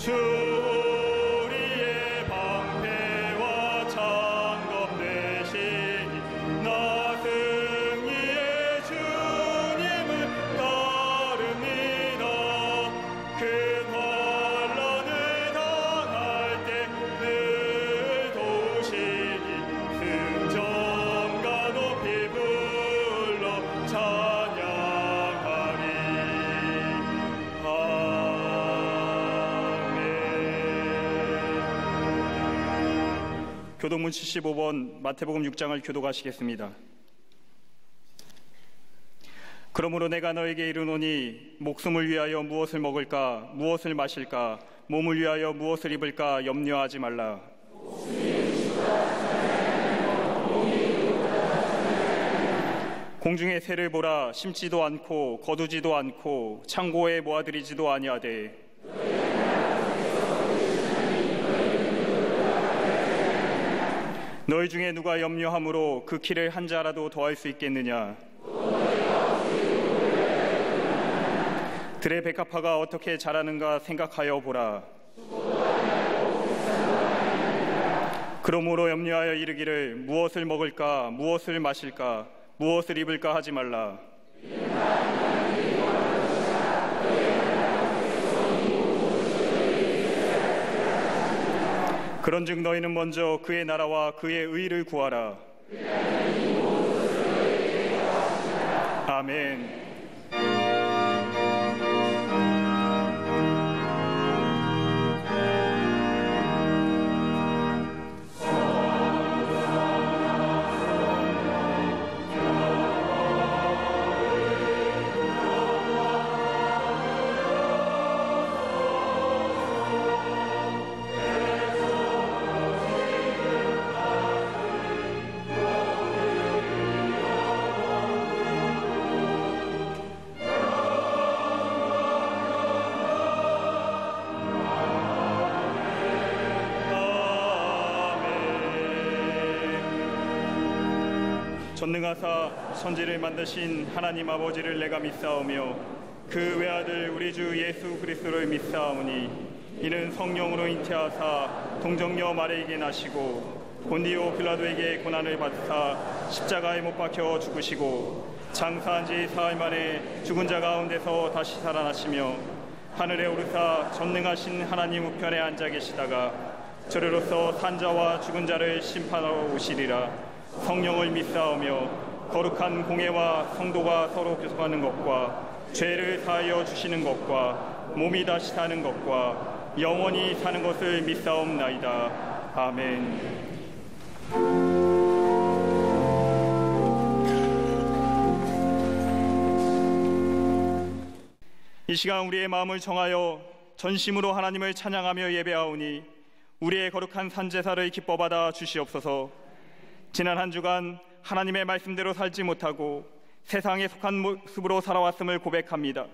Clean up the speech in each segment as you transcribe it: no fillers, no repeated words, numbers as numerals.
주 우리의 방패와 창검 되시니 나 승리의 주님을 따릅니다. 큰 환난을 당할 때 늘 도우시니 승전가 높이 불러 찬양하리. 교독문 75번 마태복음 6장을 교독하시겠습니다. 그러므로 내가 너에게 이르노니 목숨을 위하여 무엇을 먹을까 무엇을 마실까 몸을 위하여 무엇을 입을까 염려하지 말라. 공중의 새를 보라. 심지도 않고 거두지도 않고 창고에 모아들이지도 아니하되 너희 중에 누가 염려함으로 그 키를 한 자라도 더할 수 있겠느냐? 들의 백합화가 어떻게 자라는가 생각하여 보라. 그러므로 염려하여 이르기를 무엇을 먹을까 무엇을 마실까 무엇을 입을까 하지 말라. 그런즉 너희는 먼저 그의 나라와 그의 의를 구하라. 아멘. 전능하사 천지를 만드신 하나님 아버지를 내가 믿사오며 그 외아들 우리 주 예수 그리스도를 믿사오니 이는 성령으로 잉태하사 동정녀 마리에게 나시고 본디오 빌라도에게 고난을 받으사 십자가에 못 박혀 죽으시고 장사한 지 사흘 만에 죽은 자 가운데서 다시 살아나시며 하늘에 오르사 전능하신 하나님 우편에 앉아 계시다가 저리로서 산자와 죽은 자를 심판하러 오시리라. 성령을 믿사오며 거룩한 공회와 성도가 서로 교섭하는 것과 죄를 사하여 주시는 것과 몸이 다시 사는 것과 영원히 사는 것을 믿사옵나이다. 아멘. 이 시간 우리의 마음을 정하여 전심으로 하나님을 찬양하며 예배하오니 우리의 거룩한 산제사를 기뻐받아 주시옵소서. 지난 한 주간 하나님의 말씀대로 살지 못하고 세상에 속한 모습으로 살아왔음을 고백합니다.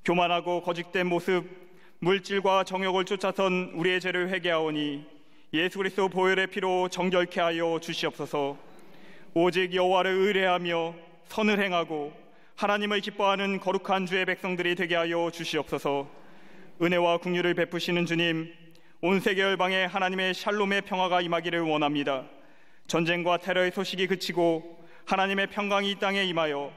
교만하고 거짓된 모습, 물질과 정욕을 쫓아선 우리의 죄를 회개하오니 예수 그리스도 보혈의 피로 정결케 하여 주시옵소서. 오직 여호와를 의뢰하며 선을 행하고 하나님을 기뻐하는 거룩한 주의 백성들이 되게 하여 주시옵소서. 은혜와 긍휼을 베푸시는 주님, 온 세계 열방에 하나님의 샬롬의 평화가 임하기를 원합니다. 전쟁과 테러의 소식이 그치고 하나님의 평강이 이 땅에 임하여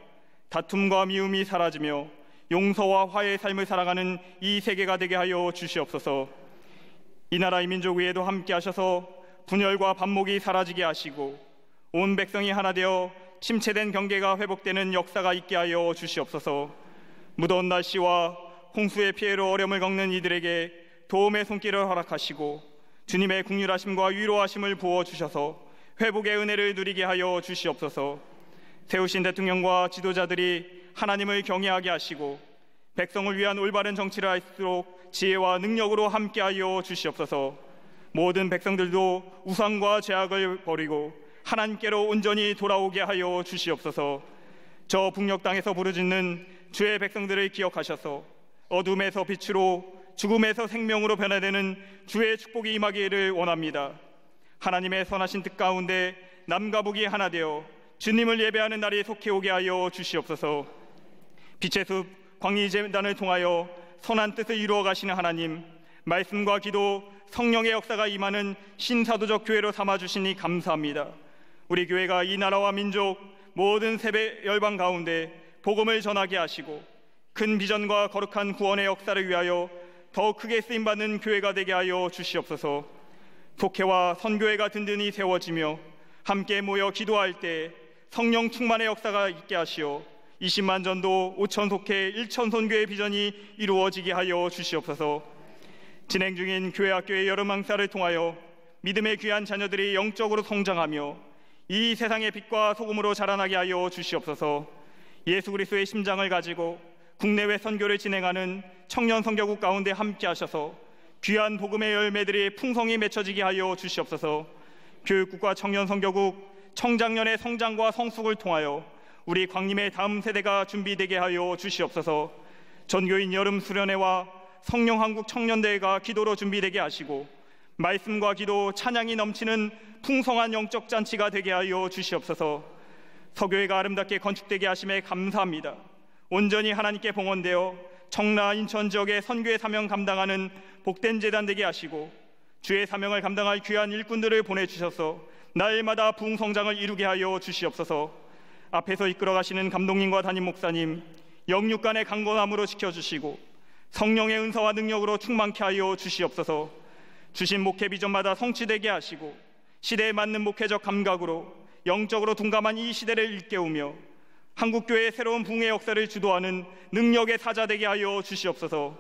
다툼과 미움이 사라지며 용서와 화해의 삶을 살아가는 이 세계가 되게 하여 주시옵소서. 이 나라 이 민족 위에도 함께 하셔서 분열과 반목이 사라지게 하시고 온 백성이 하나 되어 침체된 경계가 회복되는 역사가 있게 하여 주시옵소서. 무더운 날씨와 홍수의 피해로 어려움을 겪는 이들에게 도움의 손길을 허락하시고 주님의 긍휼하심과 위로하심을 부어주셔서 회복의 은혜를 누리게 하여 주시옵소서. 세우신 대통령과 지도자들이 하나님을 경외하게 하시고 백성을 위한 올바른 정치를 할수록 지혜와 능력으로 함께하여 주시옵소서. 모든 백성들도 우상과 죄악을 버리고 하나님께로 온전히 돌아오게 하여 주시옵소서. 저 북녘 땅에서 부르짖는 주의 백성들을 기억하셔서 어둠에서 빛으로 죽음에서 생명으로 변화되는 주의 축복이 임하기를 원합니다. 하나님의 선하신 뜻 가운데 남과 북이 하나 되어 주님을 예배하는 날이 속히 오게 하여 주시옵소서. 빛의 숲 광리제단을 통하여 선한 뜻을 이루어 가시는 하나님, 말씀과 기도, 성령의 역사가 임하는 신사도적 교회로 삼아주시니 감사합니다. 우리 교회가 이 나라와 민족 모든 세계 열방 가운데 복음을 전하게 하시고 큰 비전과 거룩한 구원의 역사를 위하여 더 크게 쓰임받는 교회가 되게 하여 주시옵소서. 속회와 선교회가 든든히 세워지며 함께 모여 기도할 때 성령 충만의 역사가 있게 하시어 20만 전도 5천 속회 1천 선교의 비전이 이루어지게 하여 주시옵소서. 진행 중인 교회학교의 여름 행사를 통하여 믿음의 귀한 자녀들이 영적으로 성장하며 이 세상의 빛과 소금으로 자라나게 하여 주시옵소서. 예수 그리스도의 심장을 가지고 국내외 선교를 진행하는 청년 선교국 가운데 함께 하셔서 귀한 복음의 열매들이 풍성히 맺혀지게 하여 주시옵소서. 교육국과 청년 선교국 청장년의 성장과 성숙을 통하여 우리 광림의 다음 세대가 준비되게 하여 주시옵소서. 전교인 여름 수련회와 성령한국 청년대회가 기도로 준비되게 하시고 말씀과 기도, 찬양이 넘치는 풍성한 영적 잔치가 되게 하여 주시옵소서. 서교회가 아름답게 건축되게 하심에 감사합니다. 온전히 하나님께 봉헌되어 청라, 인천 지역의 선교의 사명 감당하는 복된 재단 되게 하시고 주의 사명을 감당할 귀한 일꾼들을 보내주셔서 날마다 부흥 성장을 이루게 하여 주시옵소서. 앞에서 이끌어가시는 감독님과 담임 목사님 영육간의 강건함으로 지켜주시고 성령의 은사와 능력으로 충만케 하여 주시옵소서. 주신 목회 비전마다 성취되게 하시고 시대에 맞는 목회적 감각으로 영적으로 둔감한 이 시대를 일깨우며 한국교회의 새로운 부흥의 역사를 주도하는 능력의 사자 되게 하여 주시옵소서.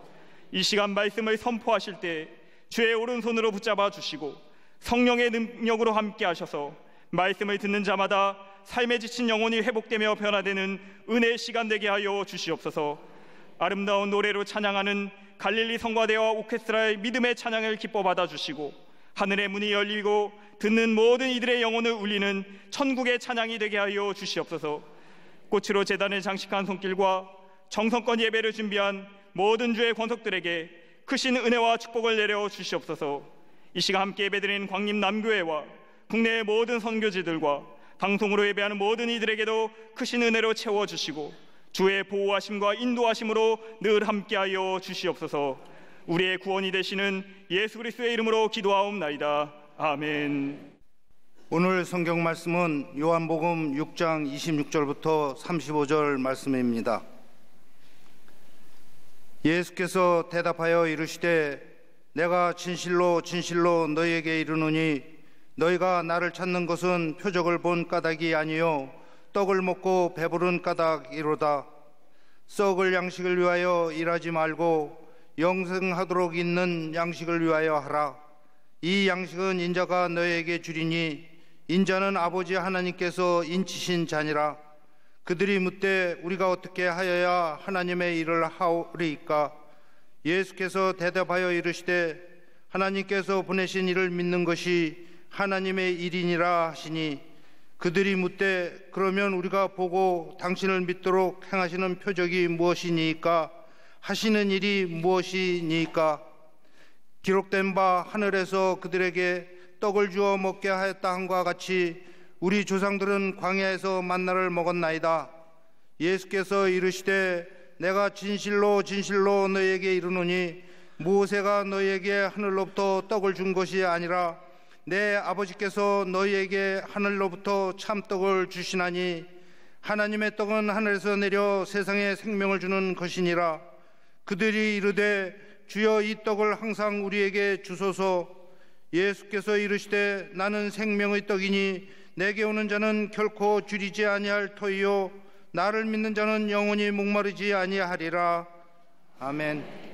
이 시간 말씀을 선포하실 때 주의 오른손으로 붙잡아 주시고 성령의 능력으로 함께 하셔서 말씀을 듣는 자마다 삶에 지친 영혼이 회복되며 변화되는 은혜의 시간 되게 하여 주시옵소서. 아름다운 노래로 찬양하는 갈릴리 성가대와 오케스트라의 믿음의 찬양을 기뻐 받아주시고 하늘의 문이 열리고 듣는 모든 이들의 영혼을 울리는 천국의 찬양이 되게 하여 주시옵소서. 꽃으로 제단을 장식한 손길과 정성껏 예배를 준비한 모든 주의 권속들에게 크신 은혜와 축복을 내려 주시옵소서. 이 시간 함께 예배드리는 광림 남교회와 국내의 모든 선교지들과 방송으로 예배하는 모든 이들에게도 크신 은혜로 채워주시고 주의 보호하심과 인도하심으로 늘 함께하여 주시옵소서. 우리의 구원이 되시는 예수 그리스도의 이름으로 기도하옵나이다. 아멘. 오늘 성경 말씀은 요한복음 6장 26절부터 35절 말씀입니다. 예수께서 대답하여 이르시되 내가 진실로 진실로 너희에게 이르노니 너희가 나를 찾는 것은 표적을 본 까닭이 아니요 떡을 먹고 배부른 까닭이로다. 썩을 양식을 위하여 일하지 말고 영생하도록 있는 양식을 위하여 하라. 이 양식은 인자가 너희에게 주리니 인자는 아버지 하나님께서 인치신 자니라. 그들이 묻되 우리가 어떻게 하여야 하나님의 일을 하오리이까? 예수께서 대답하여 이르시되 하나님께서 보내신 이를 믿는 것이 하나님의 일이니라 하시니 그들이 묻되 그러면 우리가 보고 당신을 믿도록 행하시는 표적이 무엇이니까? 하시는 일이 무엇이니까? 기록된 바 하늘에서 그들에게 떡을 주어 먹게 하였다 함과 같이 우리 조상들은 광야에서 만나를 먹었나이다. 예수께서 이르시되 내가 진실로 진실로 너희에게 이르노니 모세가 너희에게 하늘로부터 떡을 준 것이 아니라 내 아버지께서 너희에게 하늘로부터 참떡을 주시나니 하나님의 떡은 하늘에서 내려 세상에 생명을 주는 것이니라. 그들이 이르되 주여 이 떡을 항상 우리에게 주소서. 예수께서 이르시되 나는 생명의 떡이니 내게 오는 자는 결코 줄이지 아니할 터이요 나를 믿는 자는 영원히 목마르지 아니하리라. 아멘.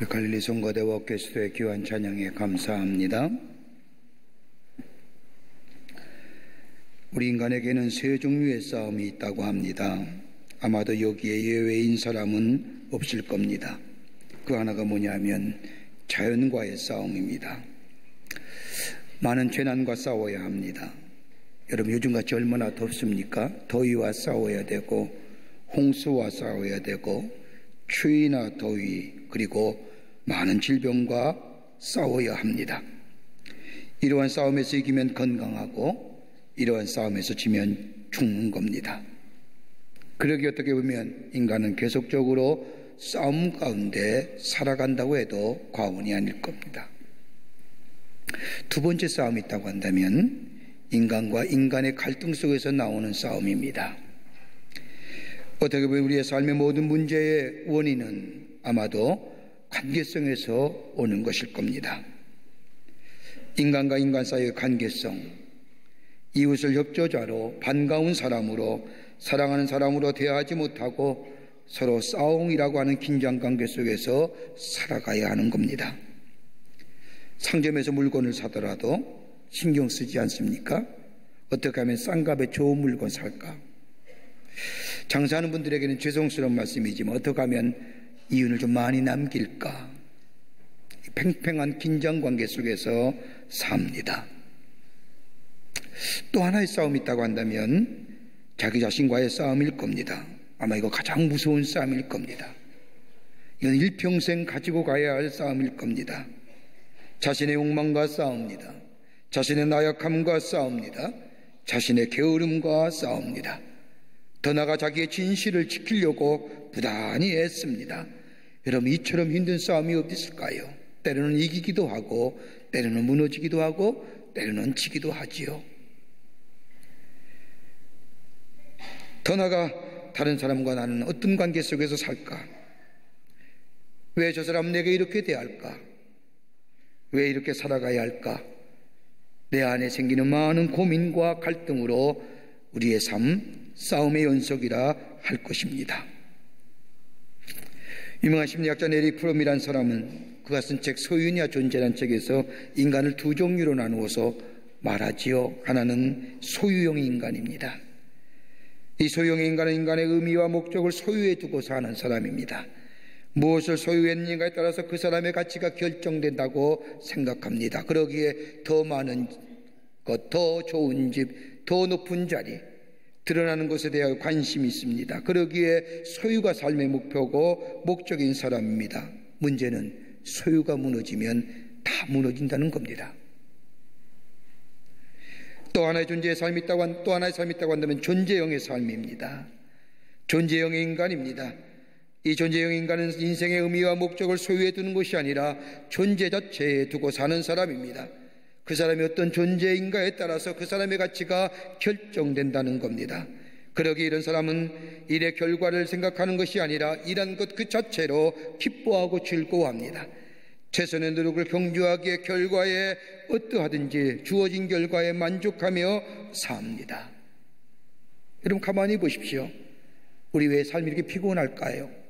갈릴리 성가대와 오케스트라의 귀한 찬양에 감사합니다. 우리 인간에게는 세 종류의 싸움이 있다고 합니다. 아마도 여기에 예외인 사람은 없을 겁니다. 그 하나가 뭐냐면 자연과의 싸움입니다. 많은 재난과 싸워야 합니다. 여러분, 요즘같이 얼마나 덥습니까? 더위와 싸워야 되고, 홍수와 싸워야 되고, 추위나 더위, 그리고 많은 질병과 싸워야 합니다. 이러한 싸움에서 이기면 건강하고, 이러한 싸움에서 지면 죽는 겁니다. 그러기 어떻게 보면 인간은 계속적으로 싸움 가운데 살아간다고 해도 과언이 아닐 겁니다. 두 번째 싸움이 있다고 한다면 인간과 인간의 갈등 속에서 나오는 싸움입니다. 어떻게 보면 우리의 삶의 모든 문제의 원인은 아마도 관계성에서 오는 것일 겁니다. 인간과 인간 사이의 관계성, 이웃을 협조자로, 반가운 사람으로, 사랑하는 사람으로 대하지 못하고 서로 싸움이라고 하는 긴장관계 속에서 살아가야 하는 겁니다. 상점에서 물건을 사더라도 신경 쓰지 않습니까? 어떻게 하면 싼 값에 좋은 물건 살까? 장사하는 분들에게는 죄송스러운 말씀이지만 어떻게 하면 이윤을 좀 많이 남길까? 팽팽한 긴장관계 속에서 삽니다. 또 하나의 싸움이 있다고 한다면 자기 자신과의 싸움일 겁니다. 아마 이거 가장 무서운 싸움일 겁니다. 이건 일평생 가지고 가야 할 싸움일 겁니다. 자신의 욕망과 싸웁니다. 자신의 나약함과 싸웁니다. 자신의 게으름과 싸웁니다. 더 나아가 자기의 진실을 지키려고 부단히 애씁니다. 여러분, 이처럼 힘든 싸움이 어디 있을까요? 때로는 이기기도 하고, 때로는 무너지기도 하고, 때로는 지기도 하지요. 더 나아가 다른 사람과 나는 어떤 관계 속에서 살까? 왜 저 사람 내게 이렇게 대할까? 왜 이렇게 살아가야 할까? 내 안에 생기는 많은 고민과 갈등으로 우리의 삶, 싸움의 연속이라 할 것입니다. 유명한 심리학자 에릭 프롬이라는 사람은 그가 쓴 책 소유냐 존재라는 책에서 인간을 두 종류로 나누어서 말하지요. 하나는 소유형 인간입니다. 이 소유형 인간은 인간의 의미와 목적을 소유해 두고 사는 사람입니다. 무엇을 소유했는가에 따라서 그 사람의 가치가 결정된다고 생각합니다. 그러기에 더 많은 것, 더 좋은 집, 더 높은 자리, 드러나는 것에 대하여 관심이 있습니다. 그러기에 소유가 삶의 목표고 목적인 사람입니다. 문제는 소유가 무너지면 다 무너진다는 겁니다. 또 하나의 존재의 삶이 있다고 한다면 존재형의 삶입니다. 존재형의 인간입니다. 이 존재형 인간은 인생의 의미와 목적을 소유해 두는 것이 아니라 존재 자체에 두고 사는 사람입니다. 그 사람이 어떤 존재인가에 따라서 그 사람의 가치가 결정된다는 겁니다. 그러기에 이런 사람은 일의 결과를 생각하는 것이 아니라 일한 것 그 자체로 기뻐하고 즐거워합니다. 최선의 노력을 경주하기에 결과에 어떠하든지 주어진 결과에 만족하며 삽니다. 여러분, 가만히 보십시오. 우리 왜 삶이 이렇게 피곤할까요?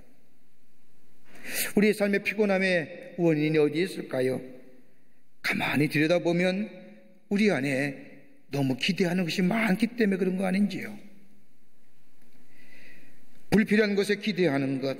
우리의 삶의 피곤함의 원인이 어디에 있을까요? 가만히 들여다보면 우리 안에 너무 기대하는 것이 많기 때문에 그런 거 아닌지요? 불필요한 것에 기대하는 것,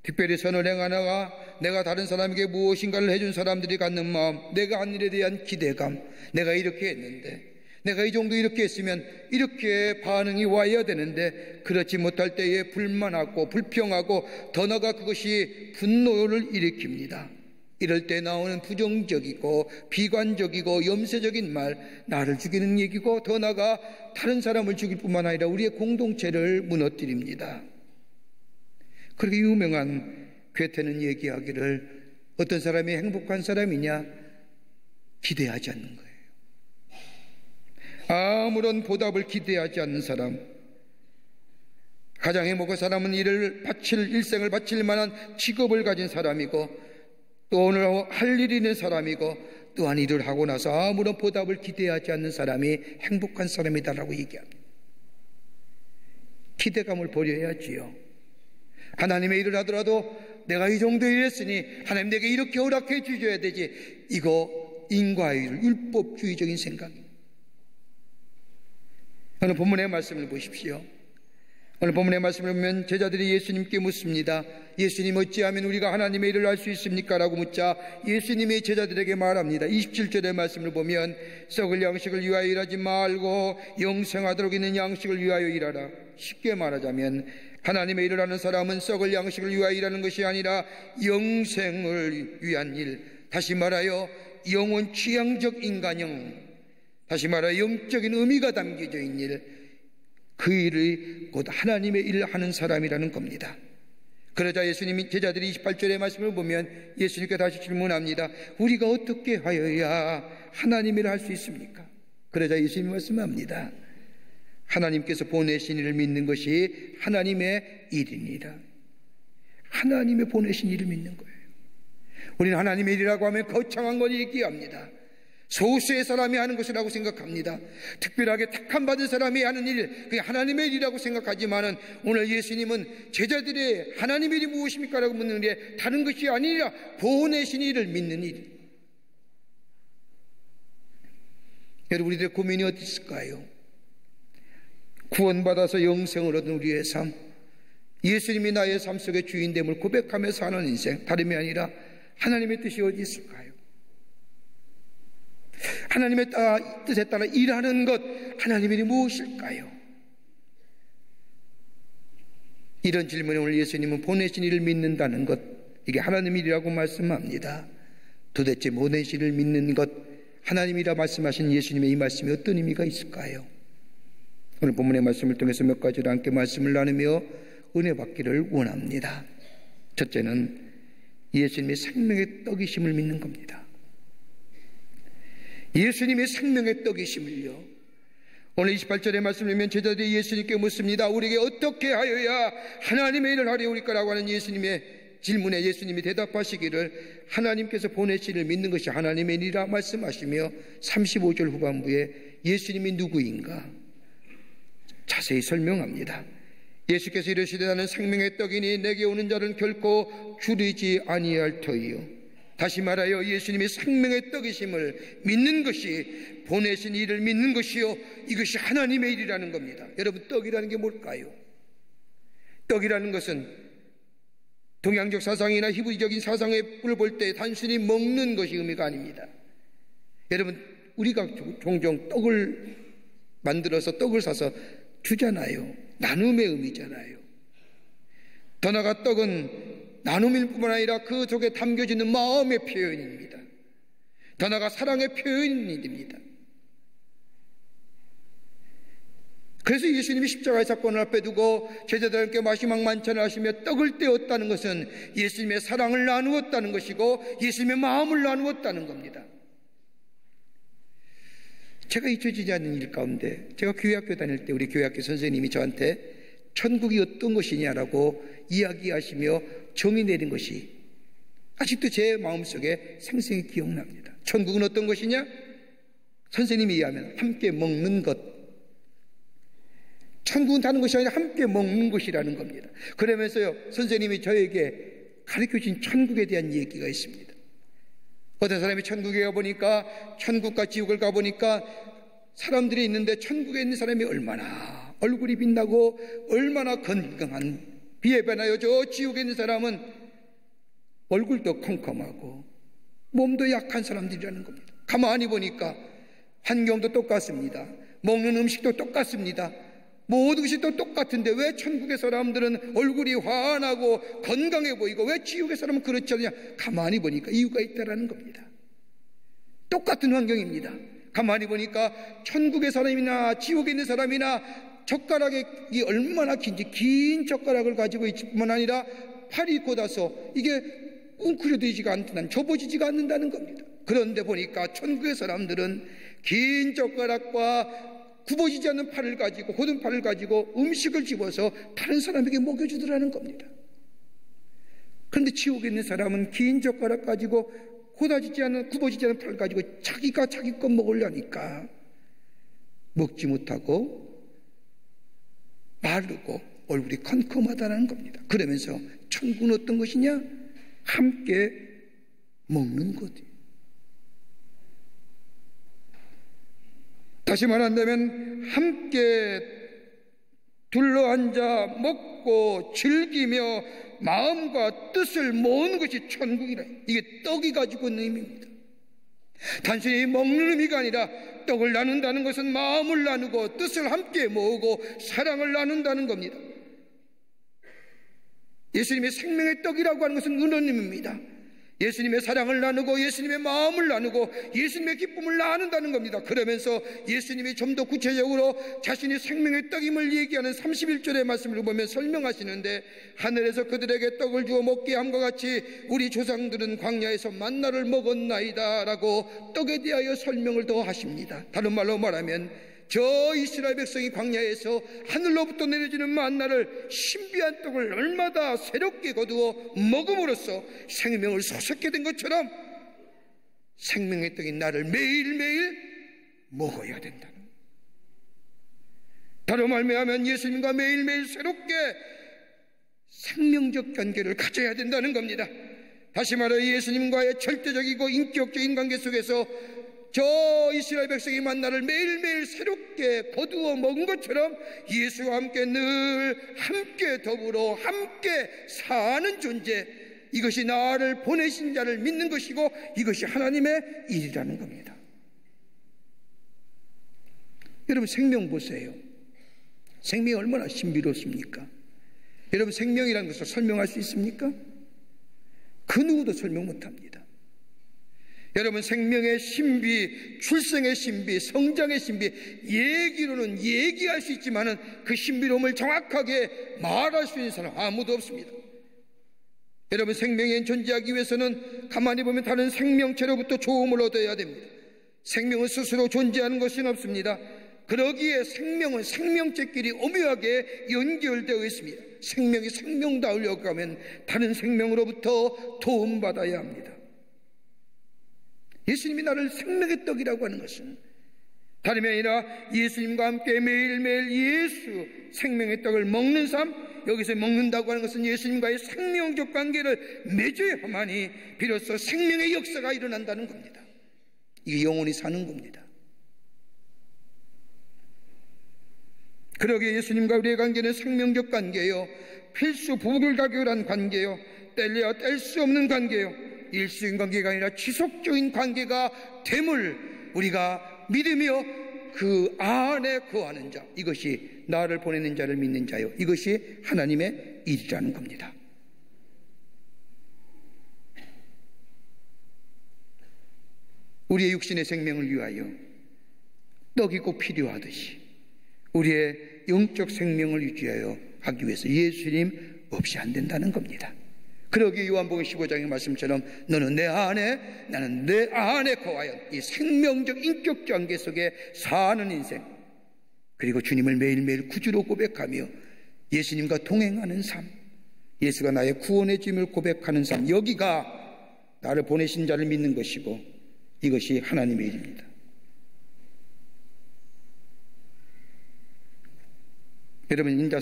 특별히 선을 행하다가 내가 다른 사람에게 무엇인가를 해준 사람들이 갖는 마음, 내가 한 일에 대한 기대감, 내가 이렇게 했는데, 내가 이 정도 이렇게 했으면 이렇게 반응이 와야 되는데 그렇지 못할 때에 불만하고 불평하고 더 나아가 그것이 분노를 일으킵니다. 이럴 때 나오는 부정적이고 비관적이고 염세적인 말, 나를 죽이는 얘기고 더 나아가 다른 사람을 죽일 뿐만 아니라 우리의 공동체를 무너뜨립니다. 그렇게 유명한 괴테는 얘기하기를 어떤 사람이 행복한 사람이냐? 기대하지 않는 거예요. 아무런 보답을 기대하지 않는 사람. 가장 행복한 사람은 일생을 바칠 만한 직업을 가진 사람이고 또 오늘 할 일이 있는 사람이고 또한 일을 하고 나서 아무런 보답을 기대하지 않는 사람이 행복한 사람이다라고 얘기합니다. 기대감을 버려야지요. 하나님의 일을 하더라도 내가 이 정도 일했으니 하나님 내게 이렇게 허락해 주셔야 되지. 이거 인과의를 율법주의적인 생각입니다. 오늘 본문의 말씀을 보십시오. 오늘 본문의 말씀을 보면 제자들이 예수님께 묻습니다. 예수님, 어찌하면 우리가 하나님의 일을 할 수 있습니까? 라고 묻자 예수님이 제자들에게 말합니다. 27절의 말씀을 보면 썩을 양식을 위하여 일하지 말고 영생하도록 있는 양식을 위하여 일하라. 쉽게 말하자면 하나님의 일을 하는 사람은 썩을 양식을 위하여 일하는 것이 아니라 영생을 위한 일, 다시 말하여 영혼 취향적 인간형, 다시 말하여 영적인 의미가 담겨져 있는 일, 그 일이 곧 하나님의 일을 하는 사람이라는 겁니다. 그러자 예수님이 제자들이 28절의 말씀을 보면 예수님께 다시 질문합니다. 우리가 어떻게 하여야 하나님의 일을 할 수 있습니까? 그러자 예수님이 말씀합니다. 하나님께서 보내신 일을 믿는 것이 하나님의 일입니다. 하나님의 보내신 일을 믿는 거예요. 우리는 하나님의 일이라고 하면 거창한 걸 얘기합니다. 소수의 사람이 하는 것이라고 생각합니다. 특별하게 택함받은 사람이 하는 일, 그게 하나님의 일이라고 생각하지만은 오늘 예수님은 제자들의 하나님의 일이 무엇입니까? 라고 묻는 게 다른 것이 아니라 보내신 일을 믿는 일. 여러분, 우리들의 고민이 어디 있을까요? 구원받아서 영생을 얻은 우리의 삶, 예수님이 나의 삶 속의 주인됨을 고백하며 사는 인생, 다름이 아니라 하나님의 뜻이 어디 있을까요? 하나님의 뜻에 따라 일하는 것, 하나님의 일이 무엇일까요? 이런 질문에 오늘 예수님은 보내신 일을 믿는다는 것, 이게 하나님의 일이라고 말씀합니다. 도대체 보내신 일을 믿는 것, 하나님이라 말씀하신 예수님의 이 말씀이 어떤 의미가 있을까요? 오늘 본문의 말씀을 통해서 몇 가지로 함께 말씀을 나누며 은혜 받기를 원합니다. 첫째는 예수님의 생명의 떡이심을 믿는 겁니다. 예수님의 생명의 떡이심을요. 오늘 28절의 말씀을 보면 제자들이 예수님께 묻습니다. 우리에게 어떻게 하여야 하나님의 일을 하리오리까라고 하는 예수님의 질문에 예수님이 대답하시기를 하나님께서 보내신 일을 믿는 것이 하나님의 일이라 말씀하시며 35절 후반부에 예수님이 누구인가 자세히 설명합니다. 예수께서 이르시되 나는 생명의 떡이니 내게 오는 자는 결코 줄이지 아니할 터이요. 다시 말하여 예수님이 생명의 떡이심을 믿는 것이 보내신 일을 믿는 것이요, 이것이 하나님의 일이라는 겁니다. 여러분, 떡이라는 게 뭘까요? 떡이라는 것은 동양적 사상이나 히브리적인 사상을 볼 때 단순히 먹는 것이 의미가 아닙니다. 여러분, 우리가 종종 떡을 만들어서 떡을 사서 주잖아요. 나눔의 의미잖아요. 더 나아가 떡은 나눔일 뿐만 아니라 그 속에 담겨지는 마음의 표현입니다. 더 나아가 사랑의 표현이 됩니다. 그래서 예수님이 십자가의 사건을 앞에 두고 제자들과 마지막 만찬을 하시며 떡을 떼었다는 것은 예수님의 사랑을 나누었다는 것이고 예수님의 마음을 나누었다는 겁니다. 제가 잊혀지지 않는 일 가운데, 제가 교회학교 다닐 때 우리 교회학교 선생님이 저한테 천국이 어떤 것이냐라고 이야기하시며 정의 내린 것이 아직도 제 마음속에 생생히 기억납니다. 천국은 어떤 것이냐? 선생님이 이해하면 함께 먹는 것. 천국은 다른 것이 아니라 함께 먹는 것이라는 겁니다. 그러면서요, 선생님이 저에게 가르쳐준 천국에 대한 얘기가 있습니다. 어떤 사람이 천국에 가보니까, 천국과 지옥을 가보니까 사람들이 있는데 천국에 있는 사람이 얼마나 얼굴이 빛나고 얼마나 건강한, 비에 반하여 저 지옥에 있는 사람은 얼굴도 컴컴하고 몸도 약한 사람들이라는 겁니다. 가만히 보니까 환경도 똑같습니다. 먹는 음식도 똑같습니다. 모든 것이 또 똑같은데 왜 천국의 사람들은 얼굴이 환하고 건강해 보이고 왜 지옥의 사람은 그렇지 않느냐? 가만히 보니까 이유가 있다라는 겁니다. 똑같은 환경입니다. 가만히 보니까 천국의 사람이나 지옥에 있는 사람이나 젓가락이 얼마나 긴지 긴 젓가락을 가지고 있을 뿐만 아니라 팔이 곧아서 이게 웅크려지지가 않는, 접어지지가 않는다는 겁니다. 그런데 보니까 천국의 사람들은 긴 젓가락과 굽어지지 않는 팔을 가지고, 곧은 팔을 가지고 음식을 집어서 다른 사람에게 먹여주더라는 겁니다. 그런데 지옥에 있는 사람은 긴 젓가락 가지고 곧아지지 않는, 굽어지지 않는 팔을 가지고 자기가 자기 것 먹으려니까 먹지 못하고 마르고 얼굴이 컴컴하다는 겁니다. 그러면서 천국은 어떤 것이냐? 함께 먹는 것. 다시 말한다면 함께 둘러앉아 먹고 즐기며 마음과 뜻을 모으는 것이 천국이라. 이게 떡이 가지고 있는 의미입니다. 단순히 먹는 의미가 아니라 떡을 나눈다는 것은 마음을 나누고 뜻을 함께 모으고 사랑을 나눈다는 겁니다. 예수님의 생명의 떡이라고 하는 것은 은혜입니다. 예수님의 사랑을 나누고 예수님의 마음을 나누고 예수님의 기쁨을 나눈다는 겁니다. 그러면서 예수님이 좀 더 구체적으로 자신이 생명의 떡임을 얘기하는 31절의 말씀을 보면 설명하시는데, 하늘에서 그들에게 떡을 주어 먹게 함과 같이 우리 조상들은 광야에서 만나를 먹었나이다 라고 떡에 대하여 설명을 더 하십니다. 다른 말로 말하면 저 이스라엘 백성이 광야에서 하늘로부터 내려지는 만나를, 신비한 떡을 얼마나 새롭게 거두어 먹음으로써 생명을 솟게 된 것처럼 생명의 떡인 나를 매일매일 먹어야 된다는, 다른 말하면 예수님과 매일매일 새롭게 생명적 관계를 가져야 된다는 겁니다. 다시 말해 예수님과의 절대적이고 인격적인 관계 속에서 저 이스라엘 백성이 만나를 매일매일 새롭게 거두어 먹은 것처럼 예수와 함께 늘 함께 더불어 함께 사는 존재, 이것이 나를 보내신 자를 믿는 것이고 이것이 하나님의 일이라는 겁니다. 여러분, 생명 보세요. 생명이 얼마나 신비롭습니까? 여러분, 생명이라는 것을 설명할 수 있습니까? 그 누구도 설명 못합니다. 여러분, 생명의 신비, 출생의 신비, 성장의 신비, 얘기로는 얘기할 수 있지만은 그 신비로움을 정확하게 말할 수 있는 사람 아무도 없습니다. 여러분, 생명이 존재하기 위해서는 가만히 보면 다른 생명체로부터 조음을 얻어야 됩니다. 생명은 스스로 존재하는 것은 없습니다. 그러기에 생명은 생명체끼리 오묘하게 연결되어 있습니다. 생명이 생명다우려고 하면 다른 생명으로부터 도움받아야 합니다. 예수님이 나를 생명의 떡이라고 하는 것은 다름이 아니라 예수님과 함께 매일매일 예수 생명의 떡을 먹는 삶, 여기서 먹는다고 하는 것은 예수님과의 생명적 관계를 맺어야만이 비로소 생명의 역사가 일어난다는 겁니다. 이게 영원히 사는 겁니다. 그러기에 예수님과 우리의 관계는 생명적 관계요, 필수 불가결한 관계요, 뗄래야 뗄 수 없는 관계요, 일시적인 관계가 아니라 지속적인 관계가 됨을 우리가 믿으며 그 안에 거하는 자, 이것이 나를 보내는 자를 믿는 자요, 이것이 하나님의 일이라는 겁니다. 우리의 육신의 생명을 위하여 떡이 꼭 필요하듯이 우리의 영적 생명을 유지하여 하기 위해서 예수님 없이 안 된다는 겁니다. 그러기에 요한복음 15장의 말씀처럼 너는 내 안에, 나는 내 안에 거하여 이 생명적 인격 관계 속에 사는 인생, 그리고 주님을 매일매일 구주로 고백하며 예수님과 동행하는 삶, 예수가 나의 구원의 짐을 고백하는 삶, 여기가 나를 보내신 자를 믿는 것이고 이것이 하나님의 일입니다. 여러분, 인도의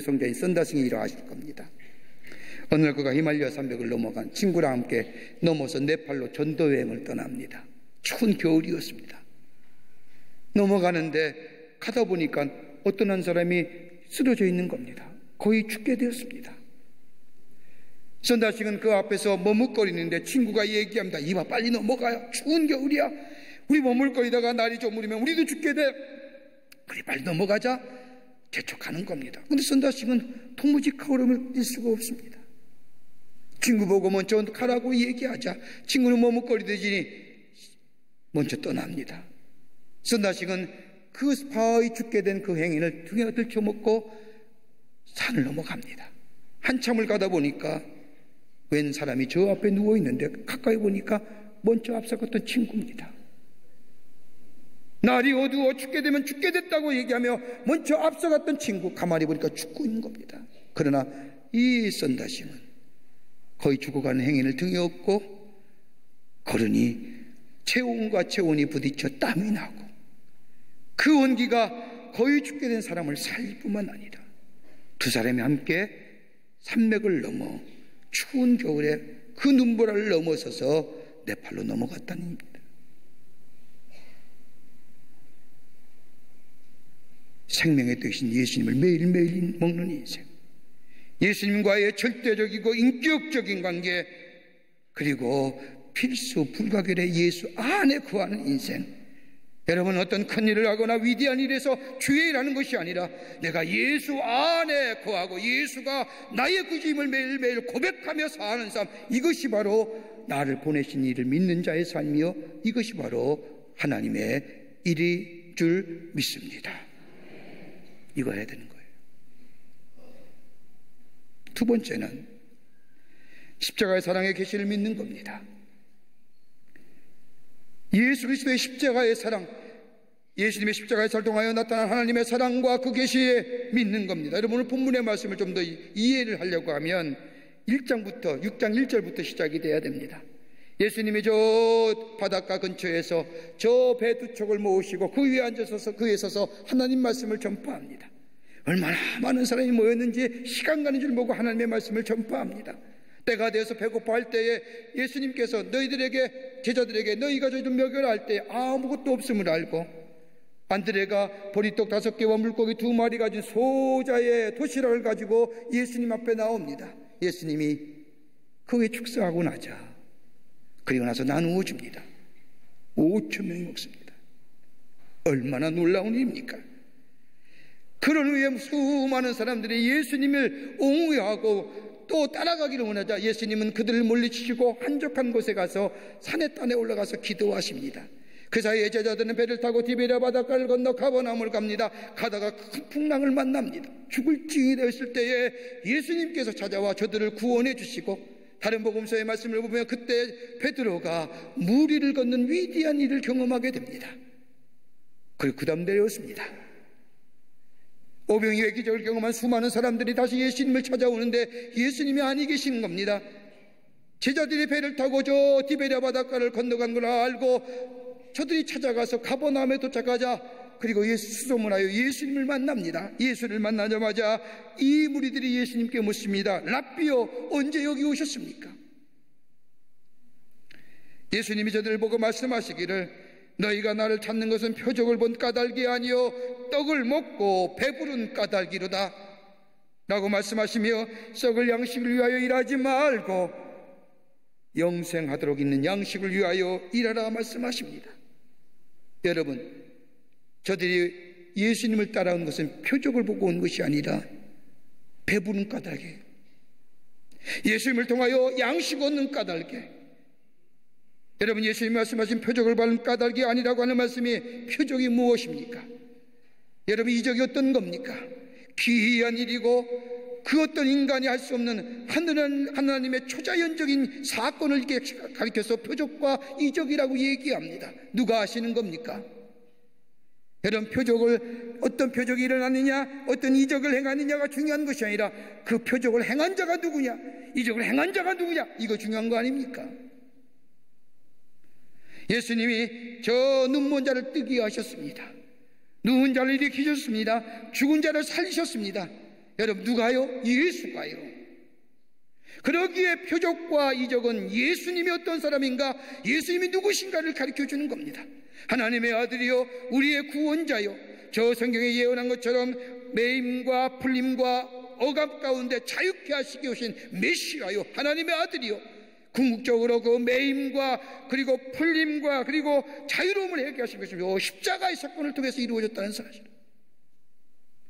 성자인 선다싱에 일어나실 겁니다. 어느 날 그가 히말라야 산맥을 넘어간 친구랑 함께 넘어서 네팔로 전도 여행을 떠납니다. 추운 겨울이었습니다. 넘어가는데 가다 보니까 어떤 한 사람이 쓰러져 있는 겁니다. 거의 죽게 되었습니다. 선다싱은 그 앞에서 머뭇거리는데 친구가 얘기합니다. 이봐, 빨리 넘어가요. 추운 겨울이야. 우리 머물거리다가 날이 저물으면 우리도 죽게 돼. 그래, 빨리 넘어가자. 재촉하는 겁니다. 그런데 선다싱은 도무지 걸음을 뛸 수가 없습니다. 친구 보고 먼저 가라고 얘기하자 친구는 머뭇거리더니 먼저 떠납니다. 선다싱은 그 바위 죽게 된 그 행인을 등에 들쳐먹고 산을 넘어갑니다. 한참을 가다 보니까 웬 사람이 저 앞에 누워있는데 가까이 보니까 먼저 앞서갔던 친구입니다. 날이 어두워 죽게 되면 죽게 됐다고 얘기하며 먼저 앞서갔던 친구, 가만히 보니까 죽고 있는 겁니다. 그러나 이 선다싱은 거의 죽어가는 행인을 등에 업고 걸으니 체온과 체온이 부딪혀 땀이 나고 그 온기가 거의 죽게 된 사람을 살 뿐만 아니라 두 사람이 함께 산맥을 넘어 추운 겨울에 그 눈보라를 넘어서서 네팔로 넘어갔다는 겁니다. 생명의 뜻인 예수님을 매일매일 먹는 인생, 예수님과의 절대적이고 인격적인 관계, 그리고 필수 불가결의 예수 안에 거하는 인생. 여러분, 어떤 큰 일을 하거나 위대한 일에서 주의 일하는 것이 아니라 내가 예수 안에 거하고 예수가 나의 구주임을 매일매일 고백하며 사는 삶, 이것이 바로 나를 보내신 이를 믿는 자의 삶이요, 이것이 바로 하나님의 일이 줄 믿습니다. 이거 해야 되는 거예요. 두 번째는 십자가의 사랑의 계시를 믿는 겁니다. 예수 그리스도의 십자가의 사랑, 예수님의 십자가에 살동하여 나타난 하나님의 사랑과 그 계시에 믿는 겁니다. 여러분, 오늘 본문의 말씀을 좀 더 이해를 하려고 하면 1장부터 6장 1절부터 시작이 돼야 됩니다. 예수님이 저 바닷가 근처에서 저 배 두 척을 모으시고 그 위에 앉아서 그에 서서 하나님 말씀을 전파합니다. 얼마나 많은 사람이 모였는지 시간 가는 줄 모르고 하나님의 말씀을 전파합니다. 때가 되어서 배고파할 때에 예수님께서 너희들에게, 제자들에게 너희가 저희 좀 먹여라 할 때 아무것도 없음을 알고 안드레가 보리떡 5개와 물고기 2마리 가진 소자의 도시락을 가지고 예수님 앞에 나옵니다. 예수님이 거기에 축사하고 나자 그리고 나서 나누어 줍니다. 5,000명이 먹습니다. 얼마나 놀라운 일입니까? 그런 후에 수많은 사람들이 예수님을 옹호하고 또 따라가기를 원하자 예수님은 그들을 물리치시고 한적한 곳에 가서 산에 딴에 올라가서 기도하십니다. 그 사이에 제자들은 배를 타고 디베랴 바닷가를 건너 가버나움을 갑니다. 가다가 큰 풍랑을 만납니다. 죽을 징이 되었을 때에 예수님께서 찾아와 저들을 구원해 주시고, 다른 복음서의 말씀을 보면 그때 베드로가 물 위를 걷는 위대한 일을 경험하게 됩니다. 그리고 그 다음 내려왔습니다. 오병이어의 기적을 경험한 수많은 사람들이 다시 예수님을 찾아오는데 예수님이 아니 계시는 겁니다. 제자들이 배를 타고 저 디베랴 바닷가를 건너간 걸 알고 저들이 찾아가서 가버나움에 도착하자 그리고 수소문하여 예수님을 만납니다. 예수를 만나자마자 이 무리들이 예수님께 묻습니다. 랍비요, 언제 여기 오셨습니까? 예수님이 저들을 보고 말씀하시기를 너희가 나를 찾는 것은 표적을 본 까닭이 아니요 떡을 먹고 배부른 까닭이로다 라고 말씀하시며 썩을 양식을 위하여 일하지 말고 영생하도록 있는 양식을 위하여 일하라 말씀하십니다. 여러분, 저들이 예수님을 따라온 것은 표적을 보고 온 것이 아니라 배부른 까닭이에요. 예수님을 통하여 양식 얻는 까닭에, 여러분, 예수님이 말씀하신 표적을 받는 까닭이 아니라고 하는 말씀이 표적이 무엇입니까? 여러분, 이적이 어떤 겁니까? 기이한 일이고 그 어떤 인간이 할 수 없는 하나님의 초자연적인 사건을 이렇게 가리켜서 표적과 이적이라고 얘기합니다. 누가 하시는 겁니까? 여러분, 표적을, 어떤 표적이 일어나느냐, 어떤 이적을 행하느냐가 중요한 것이 아니라 그 표적을 행한 자가 누구냐, 이적을 행한 자가 누구냐, 이거 중요한 거 아닙니까? 예수님이 저 눈먼 자를 뜨게 하셨습니다. 누운 자를 일으키셨습니다. 죽은 자를 살리셨습니다. 여러분, 누가요? 예수가요. 그러기에 표적과 이적은 예수님이 어떤 사람인가, 예수님이 누구신가를 가르쳐주는 겁니다. 하나님의 아들이요, 우리의 구원자요, 저 성경에 예언한 것처럼 매임과 풀림과 억압 가운데 자유케 하시기 오신 메시아요, 하나님의 아들이요, 궁극적으로 그 매임과 그리고 풀림과 그리고 자유로움을 해결 하신 것이며 십자가의 사건을 통해서 이루어졌다는 사실.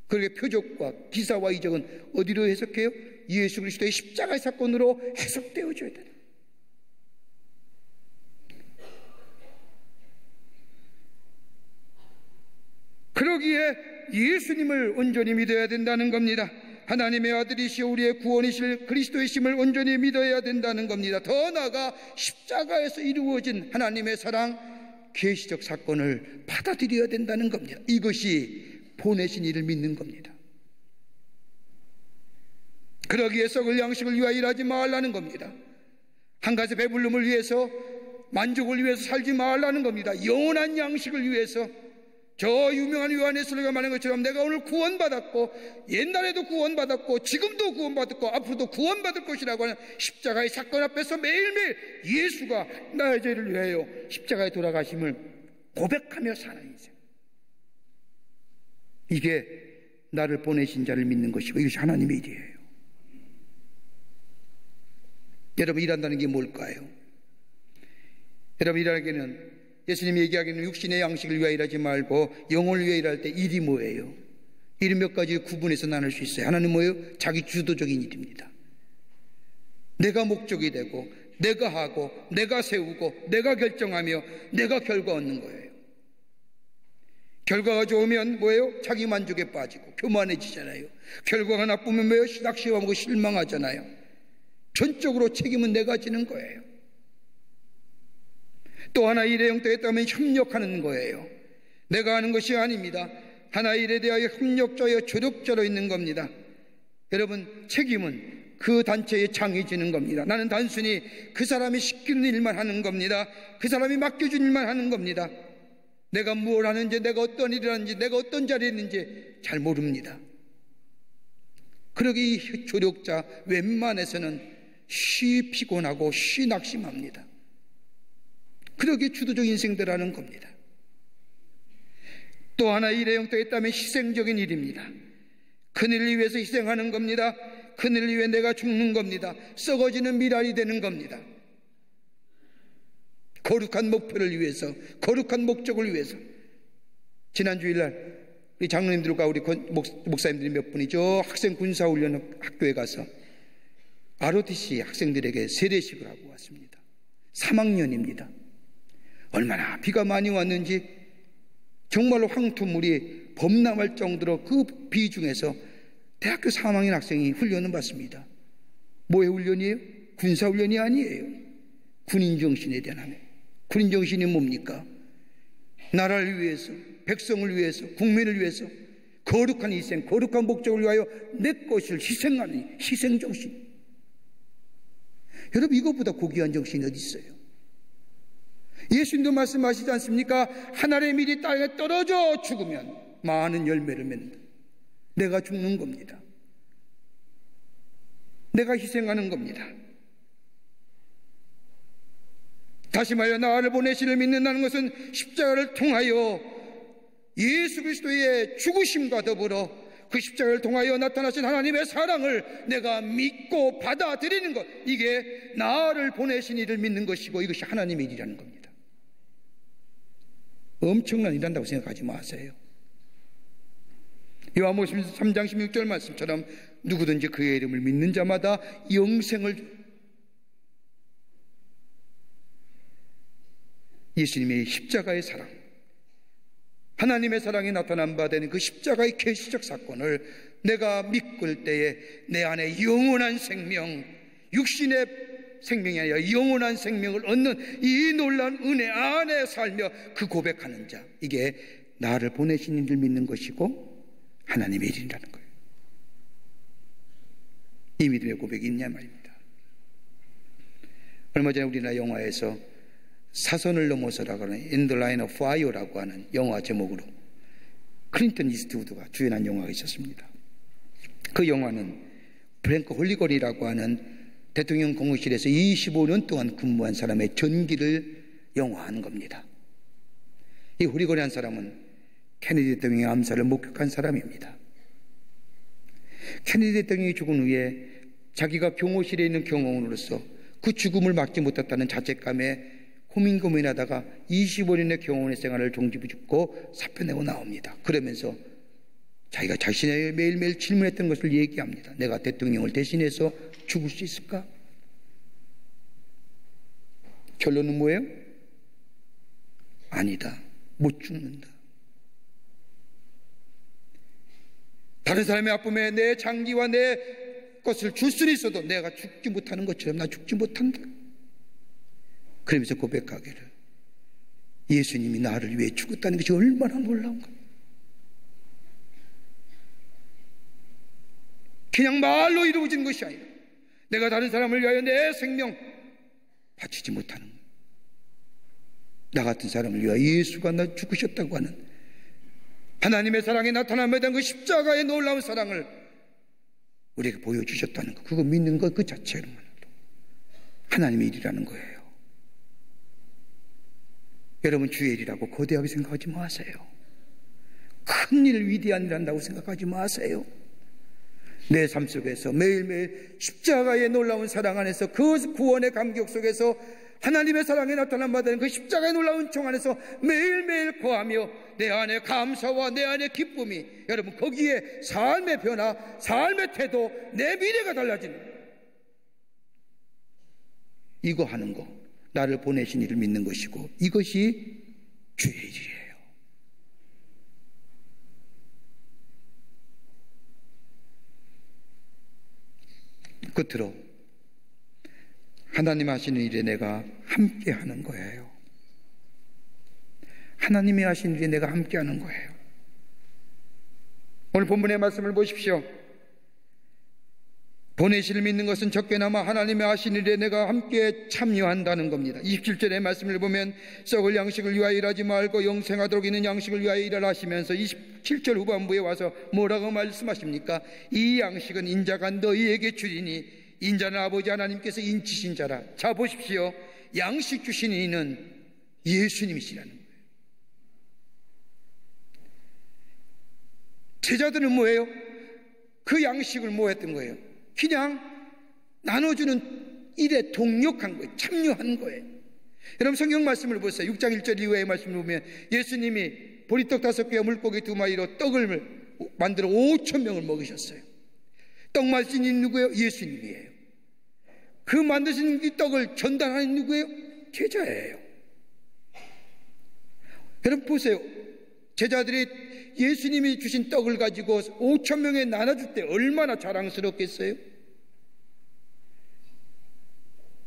그렇게 표적과 기사와 이적은 어디로 해석해요? 예수 그리스도의 십자가의 사건으로 해석되어져야 돼요. 그러기에 예수님을 온전히 믿어야 된다는 겁니다. 하나님의 아들이시오 우리의 구원이실 그리스도의 심을 온전히 믿어야 된다는 겁니다. 더 나아가 십자가에서 이루어진 하나님의 사랑, 계시적 사건을 받아들여야 된다는 겁니다. 이것이 보내신 이를 믿는 겁니다. 그러기에 썩을 양식을 위하여 일하지 말라는 겁니다. 한 가지 배불름을 위해서, 만족을 위해서 살지 말라는 겁니다. 영원한 양식을 위해서, 저 유명한 요한에스로가 말한 것처럼 내가 오늘 구원받았고 옛날에도 구원받았고 지금도 구원받았고 앞으로도 구원받을 것이라고 하는 십자가의 사건 앞에서 매일매일 예수가 나의 죄를 위하여 십자가에 돌아가심을 고백하며 사는 인생, 이게 나를 보내신 자를 믿는 것이고 이것이 하나님의 일이에요. 여러분, 일한다는 게 뭘까요? 여러분, 일하기는 예수님이 얘기하기는 육신의 양식을 위하여 일하지 말고 영혼을 위하여 일할 때 일이 뭐예요? 일은 몇 가지 구분해서 나눌 수 있어요. 하나는 뭐예요? 자기 주도적인 일입니다. 내가 목적이 되고 내가 하고 내가 세우고 내가 결정하며 내가 결과 얻는 거예요. 결과가 좋으면 뭐예요? 자기 만족에 빠지고 교만해지잖아요. 결과가 나쁘면 뭐예요? 낙심하고 실망하잖아요. 전적으로 책임은 내가 지는 거예요. 또 하나의 일의 형태에 따르면 협력하는 거예요. 내가 하는 것이 아닙니다. 하나의 일에 대하여 협력자여 조력자로 있는 겁니다. 여러분, 책임은 그 단체의 장이 지는 겁니다. 나는 단순히 그 사람이 시키는 일만 하는 겁니다. 그 사람이 맡겨준 일만 하는 겁니다. 내가 뭘 하는지, 내가 어떤 일을 하는지, 내가 어떤 자리에 있는지 잘 모릅니다. 그러기 이 조력자 웬만해서는 쉬 피곤하고 쉬 낙심합니다. 그러기 주도적 인생들하는 겁니다. 또 하나 일의 형태에 있다면 희생적인 일입니다. 그늘을 위해서 희생하는 겁니다. 그늘을 위해 내가 죽는 겁니다. 썩어지는 미랄이 되는 겁니다. 거룩한 목표를 위해서, 거룩한 목적을 위해서. 지난 주일날 우리 장로님들과 우리 목사님들이 몇 분이 저 학생 군사훈련 학교에 가서 ROTC 학생들에게 세례식을 하고 왔습니다. 3학년입니다. 얼마나 비가 많이 왔는지 정말로 황투물이 범람할 정도로 그 비 중에서 대학교 3학년 학생이 훈련을 받습니다. 뭐의 훈련이에요? 군사훈련이 아니에요. 군인정신에 대한 하늘. 군인정신이 뭡니까? 나라를 위해서, 백성을 위해서, 국민을 위해서 거룩한 희생, 거룩한 목적을 위하여 내 것을 희생하는 희생정신. 여러분, 이것보다 고귀한 정신이 어디 있어요? 예수님도 말씀하시지 않습니까? 하늘의 밀이 땅에 떨어져 죽으면 많은 열매를 맺는다. 내가 죽는 겁니다. 내가 희생하는 겁니다. 다시 말해 나를 보내시를 믿는다는 것은 십자가를 통하여 예수 그리스도의 죽으심과 더불어 그 십자가를 통하여 나타나신 하나님의 사랑을 내가 믿고 받아들이는 것, 이게 나를 보내신 이를 믿는 것이고 이것이 하나님의 일이라는 겁니다. 엄청난 일한다고 생각하지 마세요. 요한복음 3장 16절 말씀처럼 누구든지 그의 이름을 믿는 자마다 영생을, 예수님의 십자가의 사랑, 하나님의 사랑이 나타난 바 되는 그 십자가의 계시적 사건을 내가 믿을 때에 내 안에 영원한 생명, 육신의 생명이 아니라 영원한 생명을 얻는 이 놀라운 은혜 안에 살며 그 고백하는 자, 이게 나를 보내신 이를 믿는 것이고 하나님의 일이라는 거예요. 이 믿음의 고백이 있냐 말입니다. 얼마 전에 우리나라 영화에서 사선을 넘어서라고 하는 In the Line of Fire라고 하는 영화 제목으로 클린턴 이스트우드가 주연한 영화가 있었습니다. 그 영화는 프랭크 홀리건이라고 하는 대통령 공무실에서 25년 동안 근무한 사람의 전기를 영화한 겁니다. 이 홀리건이라는 사람은 케네디 대통령의 암살을 목격한 사람입니다. 케네디 대통령이 죽은 후에 자기가 경호실에 있는 경호원으로서 그 죽음을 막지 못했다는 자책감에 고민하다가 25년의 경호원의 생활을 종지부짓고 사표 내고 나옵니다. 그러면서 자기가 자신의 매일매일 질문했던 것을 얘기합니다. 내가 대통령을 대신해서 죽을 수 있을까? 결론은 뭐예요? 아니다. 못 죽는다. 다른 사람의 아픔에 내 장기와 내 것을 줄 수는 있어도 내가 죽지 못하는 것처럼 나 죽지 못한다. 그러면서 고백하기를 예수님이 나를 위해 죽었다는 것이 얼마나 놀라운가. 그냥 말로 이루어진 것이 아니라 내가 다른 사람을 위하여 내 생명 바치지 못하는, 나 같은 사람을 위하여 예수가 나 죽으셨다고 하는 하나님의 사랑이 나타남에 대한 그 십자가의 놀라운 사랑을 우리에게 보여주셨다는 것, 그거 믿는 것 그 자체로만으로도 하나님의 일이라는 거예요. 여러분, 주의 일이라고 거대하게 생각하지 마세요. 큰 일, 위대한 일 한다고 생각하지 마세요. 내 삶 속에서 매일매일 십자가의 놀라운 사랑 안에서, 그 구원의 감격 속에서 하나님의 사랑에 나타난 바다는 그 십자가의 놀라운 총 안에서 매일매일 거하며 내 안에 감사와 내 안에 기쁨이, 여러분, 거기에 삶의 변화, 삶의 태도, 내 미래가 달라지는 거예요. 이거 하는 거, 나를 보내신 이를 믿는 것이고, 이것이 주의 일이에요. 끝으로 하나님 하시는 일에 내가 함께 하는 거예요. 하나님이 하시는 일에 내가 함께 하는 거예요. 오늘 본문의 말씀을 보십시오. 보내시를 믿는 것은 적게나마 하나님의 하시는 일에 내가 함께 참여한다는 겁니다. 27절의 말씀을 보면 썩을 양식을 위하여 일하지 말고 영생하도록 있는 양식을 위하여 일하라 하시면서 27절 후반부에 와서 뭐라고 말씀하십니까? 이 양식은 인자가 너희에게 주리니 인자는 아버지 하나님께서 인치신 자라. 자, 보십시오. 양식 주신 이는 예수님이시라는 거예요. 제자들은 뭐예요? 그 양식을 뭐 했던 거예요? 그냥 나눠주는 일에 동력한 거예요. 참여한 거예요. 여러분, 성경 말씀을 보세요. 6장 1절 이후의 말씀을 보면 예수님이 보리떡 5개와 물고기 2마리로 떡을 만들어 5,000명을 먹이셨어요. 떡 만드신 이 누구예요? 예수님이에요. 그 만드신 이 떡을 전달하는 누구예요? 제자예요. 여러분 보세요. 제자들이 예수님이 주신 떡을 가지고 5,000명에 나눠줄 때 얼마나 자랑스럽겠어요?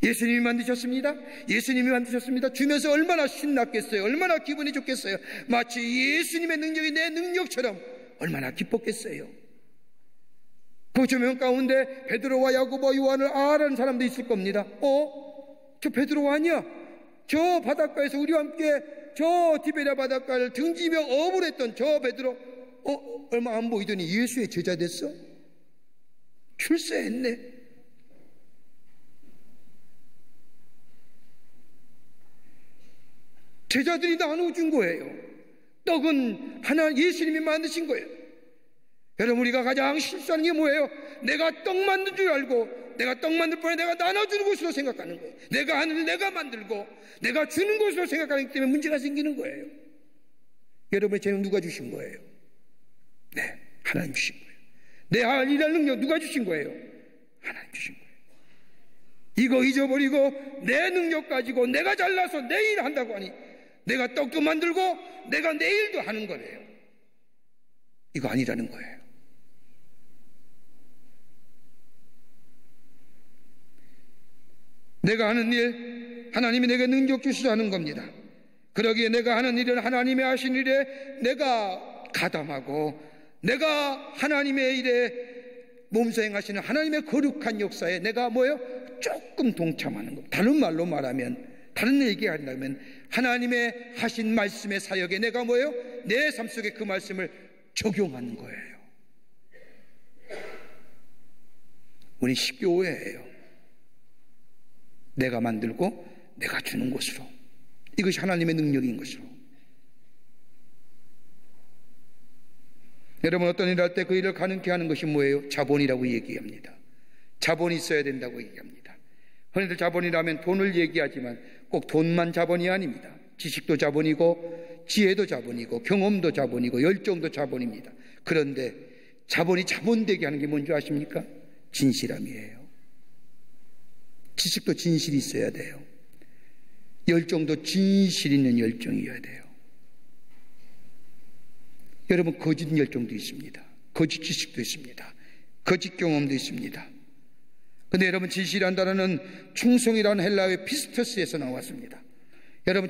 예수님이 만드셨습니다. 예수님이 만드셨습니다. 주면서 얼마나 신났겠어요? 얼마나 기분이 좋겠어요? 마치 예수님의 능력이 내 능력처럼 얼마나 기뻤겠어요? 그 조명 가운데 베드로와 야고보와 요한을 아라는 사람도 있을 겁니다. 저 베드로 아니야? 저 바닷가에서 우리와 함께 저 디베랴 바닷가를 등지며 어부를 했던 저 베드로, 얼마 안 보이더니 예수의 제자 됐어? 출세했네. 제자들이 나눠준 거예요. 떡은 하나 예수님이 만드신 거예요. 여러분, 우리가 가장 실수하는 게 뭐예요? 내가 떡 만든 줄 알고, 내가 떡 만들 뻔에 내가 나눠주는 것으로 생각하는 거예요. 내가 하는 일 내가 만들고 내가 주는 것으로 생각하기 때문에 문제가 생기는 거예요. 여러분의 재능 누가 주신 거예요? 네, 하나님 주신 거예요. 내 할 일할 능력 누가 주신 거예요? 하나님 주신 거예요. 이거 잊어버리고 내 능력 가지고 내가 잘나서 내 일 한다고 하니 내가 떡도 만들고 내가 내 일도 하는 거래요. 이거 아니라는 거예요. 내가 하는 일, 하나님이 내게 능력 주시라는 겁니다. 그러기에 내가 하는 일은 하나님의 하신 일에 내가 가담하고, 내가 하나님의 일에 몸소 행하시는 하나님의 거룩한 역사에 내가 뭐예요? 조금 동참하는 것. 다른 말로 말하면, 다른 얘기한다면 하나님의 하신 말씀의 사역에 내가 뭐예요? 내 삶 속에 그 말씀을 적용하는 거예요. 우리 쉽게 오해해요. 내가 만들고 내가 주는 것으로, 이것이 하나님의 능력인 것으로. 여러분, 어떤 일을 할 때 그 일을 가능케 하는 것이 뭐예요? 자본이라고 얘기합니다. 자본이 있어야 된다고 얘기합니다. 흔히들 자본이라면 돈을 얘기하지만 꼭 돈만 자본이 아닙니다. 지식도 자본이고 지혜도 자본이고 경험도 자본이고 열정도 자본입니다. 그런데 자본이 자본되게 하는 게 뭔지 아십니까? 진실함이에요. 지식도 진실이 있어야 돼요. 열정도 진실 있는 열정이어야 돼요. 여러분, 거짓 열정도 있습니다. 거짓 지식도 있습니다. 거짓 경험도 있습니다. 근데 여러분, 진실이라는 단어는 충성이라는 헬라어의 피스토스에서 나왔습니다. 여러분,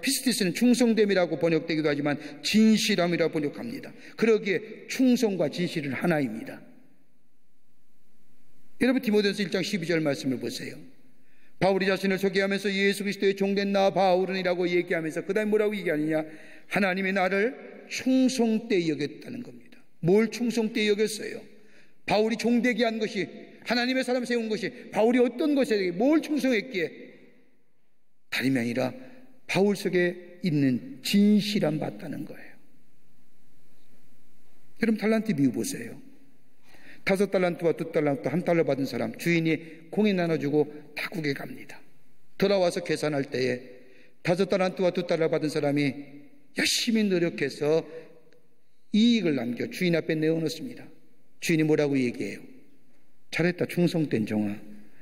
피스티스는 충성됨이라고 번역되기도 하지만 진실함이라고 번역합니다. 그러기에 충성과 진실은 하나입니다. 여러분, 디모데전서 1장 12절 말씀을 보세요. 바울이 자신을 소개하면서 예수 그리스도의 종된 나 바울은이라고 얘기하면서 그 다음에 뭐라고 얘기하느냐? 하나님이 나를 충성되이 여겼다는 겁니다. 뭘 충성되이 여겼어요? 바울이 종되게 한 것이, 하나님의 사람 세운 것이, 바울이 어떤 것에 뭘 충성했기에? 다름이 아니라 바울 속에 있는 진실함 봤다는 거예요. 여러분, 달란트 비유 보세요. 5달란트와 2달란트, 1달러 받은 사람, 주인이 공에 나눠주고 타국에 갑니다. 돌아와서 계산할 때에 5달란트와 2달러 받은 사람이 열심히 노력해서 이익을 남겨 주인 앞에 내어놓습니다. 주인이 뭐라고 얘기해요? 잘했다, 충성된 종아.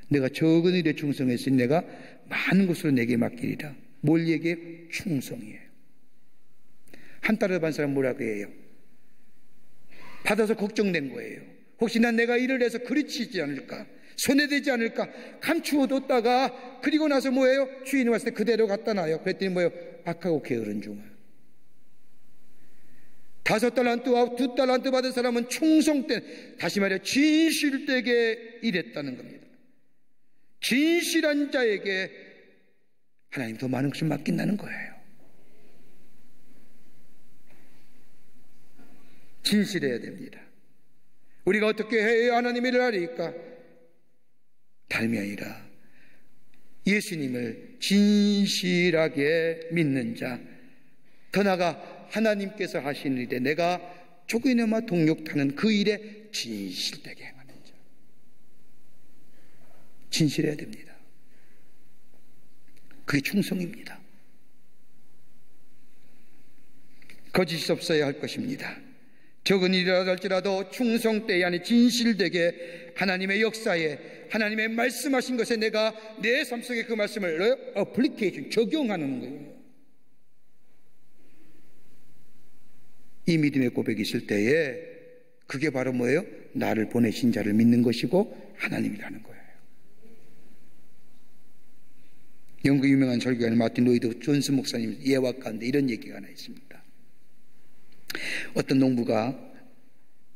내가 적은 일에 충성했으니 내가 많은 것으로 내게 맡기리라. 뭘 얘기해? 충성이에요. 1달러 받은 사람 뭐라고 해요? 받아서 걱정된 거예요. 혹시 난 내가 일을 해서 그르치지 않을까? 손해되지 않을까? 감추어뒀다가 그리고 나서 뭐예요? 주인이 왔을 때 그대로 갖다 놔요. 그랬더니 뭐예요? 악하고 게으른 종아. 5달란트와 2달란트 받은 사람은 충성된, 다시 말해 진실되게 일했다는 겁니다. 진실한 자에게 하나님 더 많은 것을 맡긴다는 거예요. 진실해야 됩니다. 우리가 어떻게 해야 하나님의 일을 하리까? 다름이 아니라 예수님을 진실하게 믿는 자, 더 나아가 하나님께서 하시는 일에 내가 조금이나마 동력타는 그 일에 진실되게 행하는 자. 진실해야 됩니다. 그게 충성입니다. 거짓이 없어야 할 것입니다. 적은 일이라도 할지라도 충성되이 안에 진실되게 하나님의 역사에, 하나님의 말씀하신 것에 내가 내 삶 속에 그 말씀을 어플리케이션, 적용하는 거예요. 이 믿음의 고백이 있을 때에 그게 바로 뭐예요? 나를 보내신 자를 믿는 것이고 하나님이라는 거예요. 영국 유명한 설교가인 마틴 로이드 존스 목사님 예화 가운데 이런 얘기가 하나 있습니다.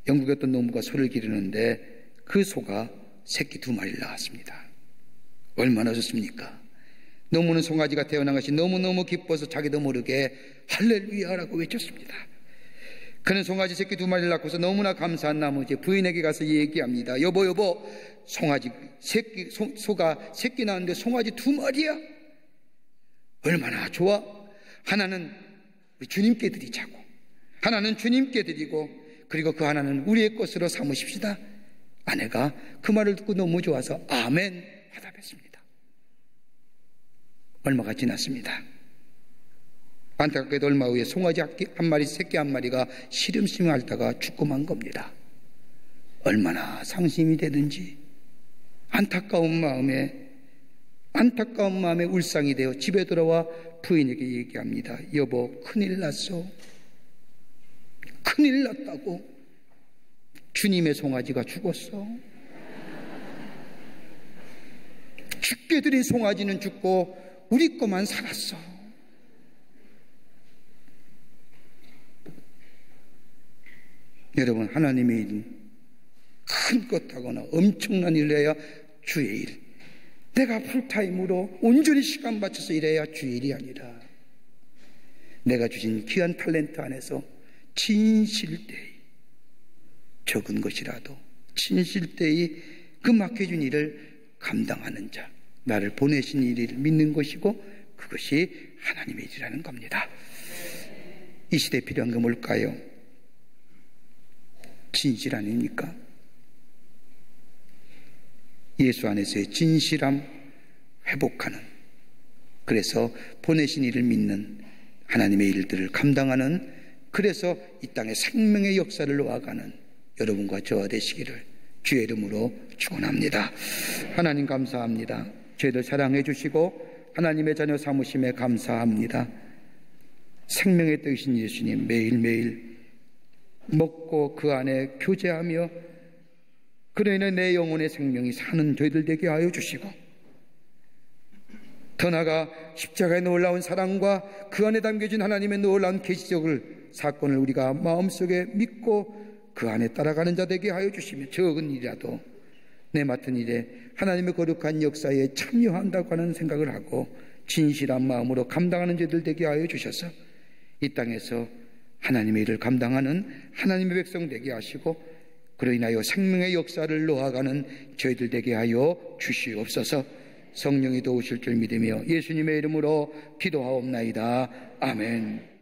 영국의 어떤 농부가 소를 기르는데 그 소가 새끼 2마리를 낳았습니다. 얼마나 좋습니까? 농부는 송아지가 태어난 것이 너무너무 기뻐서 자기도 모르게 할렐루야라고 외쳤습니다. 그는 송아지 새끼 2마리를 낳고서 너무나 감사한 나머지 부인에게 가서 얘기합니다. 여보, 소가 새끼 낳았는데 송아지 2마리야? 얼마나 좋아? 하나는 우리 주님께 드리자고, 하나는 주님께 드리고, 그리고 그 하나는 우리의 것으로 삼으십시다. 아내가 그 말을 듣고 너무 좋아서 아멘 화답했습니다. 얼마가 지났습니다. 안타깝게도 얼마 후에 송아지 한 마리, 새끼 한 마리가 시름시름 앓다가 죽고 만 겁니다. 얼마나 상심이 되든지 안타까운 마음에 울상이 되어 집에 돌아와 부인에게 얘기합니다. 여보, 큰일 났어. 큰일 났다고. 주님의 송아지가 죽었어. 죽게 드린 송아지는 죽고 우리 거만 살았어. 여러분, 하나님의 일, 큰 것 하거나 엄청난 일을 해야 주의 일, 내가 풀타임으로 온전히 시간 맞춰서 일해야 주의 일이 아니라 내가 주신 귀한 탤런트 안에서 진실되이, 적은 것이라도 진실되이 그 맡겨준 일을 감당하는 자, 나를 보내신 일을 믿는 것이고 그것이 하나님의 일이라는 겁니다. 이 시대에 필요한 게 뭘까요? 진실 아닙니까? 예수 안에서의 진실함 회복하는, 그래서 보내신 일을 믿는, 하나님의 일들을 감당하는, 그래서 이 땅의 생명의 역사를 놓아가는 여러분과 저와 되시기를 주의 이름으로 축원합니다. 하나님 감사합니다. 저희들 사랑해 주시고 하나님의 자녀 삼으심에 감사합니다. 생명의 떡이신 예수님, 매일매일 먹고 그 안에 교제하며 그로 인해 내 영혼의 생명이 사는 저희들 되게 하여 주시고, 더 나아가 십자가의 놀라운 사랑과 그 안에 담겨진 하나님의 놀라운 계시적을, 사건을 우리가 마음속에 믿고 그 안에 따라가는 자 되게 하여 주시며, 적은 일이라도 내 맡은 일에 하나님의 거룩한 역사에 참여한다고 하는 생각을 하고 진실한 마음으로 감당하는 자들 되게 하여 주셔서 이 땅에서 하나님의 일을 감당하는 하나님의 백성 되게 하시고, 그로 인하여 생명의 역사를 놓아가는 저희들 되게 하여 주시옵소서. 성령이 도우실 줄 믿으며 예수님의 이름으로 기도하옵나이다. 아멘.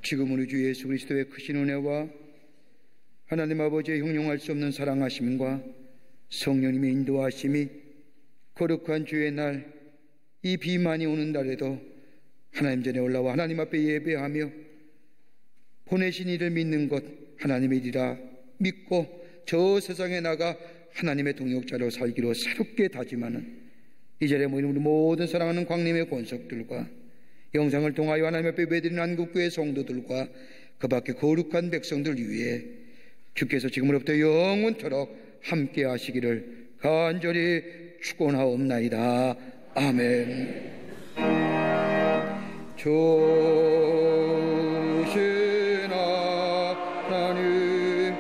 지금 우리 주 예수 그리스도의 크신 은혜와 하나님 아버지의 형용할 수 없는 사랑하심과 성령님의 인도하심이 거룩한 주의 날, 이 비 많이 오는 날에도 하나님 전에 올라와 하나님 앞에 예배하며 보내신 이를 믿는 것 하나님의 일이라 믿고 저 세상에 나가 하나님의 동역자로 살기로 새롭게 다짐하는 이 자리에 모인 우리 모든 사랑하는 광림의 권속들과 영상을 통하여 하나님 앞에 예배드리는 한국교회 성도들과 그 밖에 거룩한 백성들 위해 주께서 지금으로부터 영원토록 함께 하시기를 간절히 축원하옵나이다. 아멘. 조신 하나님